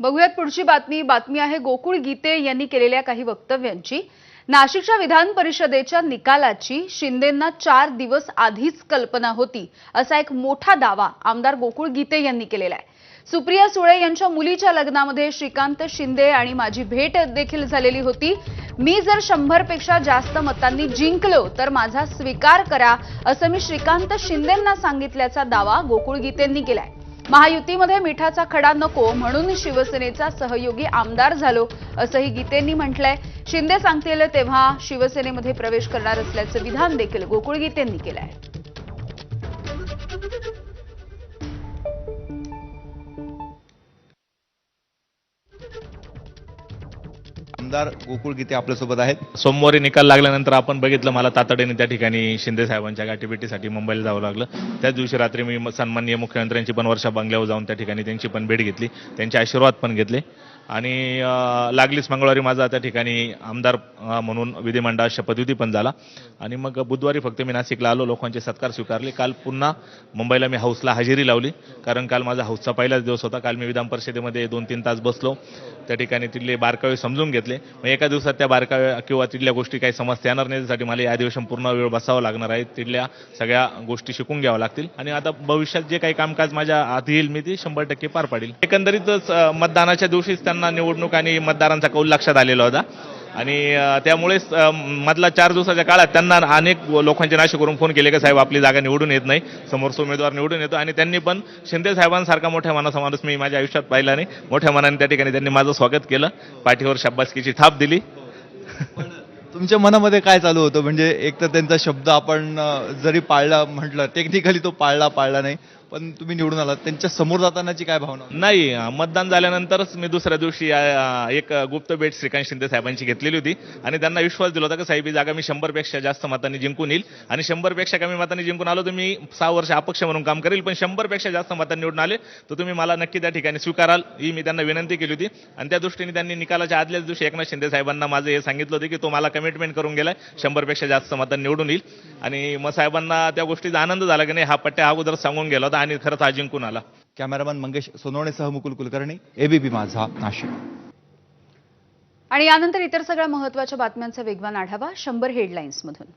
बघूयात पुढची बातमी आहे गोकुळ गीते यांनी केलेल्या काही वक्तव्यांची। नाशिकच्या विधान परिषदेच्या निकालाची शिंदेंना 4 दिवस आधीच कल्पना होती असा एक मोठा दावा आमदार गोकुळ गीते यांनी केलेला आहे। सुप्रिया सुळे यांच्या मुलीच्या लग्नामध्ये श्रीकांत शिंदे आणि माझी भेट देखील झालेली होती। मी जर 100 पेक्षा जास्त मतांनी जिंकलो तर माझा स्वीकार करा असं मी श्रीकांत शिंदेंना सांगितल्याचा दावा गोकुळ गीतेंनी केलाय। महायुतीमध्ये मिठाचा खडा नको म्हणून शिवसेनेचा सहयोगी आमदार झालो असंही गीतेंनी म्हटलंय। शिंदे सांगतील तेव्हा शिवसेनेमध्ये प्रवेश करणार असल्याचं विधान देखील गोकुळ गीतेंनी केलंय। आमदार गोकुळ गीते आपल्यासोबत आहेत। सोमवारी निकाल लागल्यानंतर आपण बघितलं मला तातडीने त्या ठिकाणी शिंदे साहेबांच्या गाठीभेटीसाठी मुंबईला जावं लागलं। त्याच दिवशी रात्री मी सन्माननीय मुख्यमंत्र्यांची पण वर्षा बंगल्यावर जाऊन त्या ठिकाणी त्यांची पण भेट घेतली, त्यांचे आशीर्वाद पण घेतले आणि लागलीच मंगळवारी माझा त्या ठिकाणी आमदार म्हणून विधिमंडळात शपथविधी पण झाला आणि मग बुधवारी फक्त मी नाशिकला आलो, लोकांचे सत्कार स्वीकारले। काल पुन्हा मुंबईला मी हाऊसला हजेरी लावली, कारण काल माझा हाऊसचा पहिलाच दिवस होता। काल मी विधान परिषदेमध्ये 2-3 तास बसलो, त्या ठिकाणी तिथले बारकावे समजून घेतले। मग एका दिवसात त्या बारकाव्या किंवा तिथल्या गोष्टी काही समजता येणार नाही, त्यासाठी मला या अधिवेशन पूर्ण वेळ बसावं लागणार आहे, तिथल्या सगळ्या गोष्टी शिकून घ्याव्या लागतील आणि आता भविष्यात जे काही कामकाज माझ्या हाती येईल मी ती 100% पार पाडील। एकंदरीतच मतदानाच्या दिवशीच त्यांना निवडणूक आणि मतदारांचा कौल लक्षात आलेला होता आणि त्यामुळेच मधला 4 दिवसाच्या काळात त्यांना अनेक लोकांचे नाशिकवरून फोन केले की साहेब आपली जागा निवडून येत नाही, समोरचा उमेदवार निवडून येतो आणि त्यांनी पण शिंदे साहेबांसारखा मोठ्या मनाचा माणूस मी माझ्या आयुष्यात पाहिला नाही। मोठ्या मनाने त्या ठिकाणी त्यांनी माझं स्वागत केलं, पाठीवर शाबासकीची थाप दिली। तुमच्या मनामध्ये काय चालू होतं? म्हणजे एक तर त्यांचा शब्द आपण जरी पाळला म्हटलं, टेक्निकली तो पाळला नाही, पण तुम्ही निवडून आलात, त्यांच्या समोर जातानाची काय भावना होती? नाही, मतदान झाल्यानंतरच मी दुसऱ्या दिवशी एक गुप्त भेट श्रीकांत शिंदे साहेबांची घेतलेली होती आणि त्यांना विश्वास दिला होता की साहेब ही जागा मी 100 पेक्षा जास्त मतांनी जिंकून येईल आणि 100 पेक्षा कमी मतांनी जिंकून आलो तर मी 6 वर्ष अपक्ष म्हणून काम करेल, पण 100 पेक्षा जास्त मतांनी निवडून आले तर तुम्ही मला नक्की त्या ठिकाणी स्वीकाराल ही मी त्यांना विनंती केली होती आणि त्या दृष्टीने त्यांनी निकालाच्या आदल्याच दिवशी एकनाथ शिंदे साहेबांना माझं हे सांगितलं होतं की तो मला कमिटमेंट करून गेलाय 100 पेक्षा जास्त मतांनी निवडून येईल आणि मग साहेबांना त्या गोष्टीचा आनंद झाला की नाही हा पट्ट्या अगोदर सांगून गेला होता आणि खरंच हा जिंकून आला। कॅमेरामन मंगेश सोनवणेसह मुकुल कुलकर्णी, एबीपी माझा, नाशिक। आणि यानंतर इतर सगळ्या महत्त्वाच्या बातम्यांचा वेगवान आढावा 100 हेडलाईन्स मधून।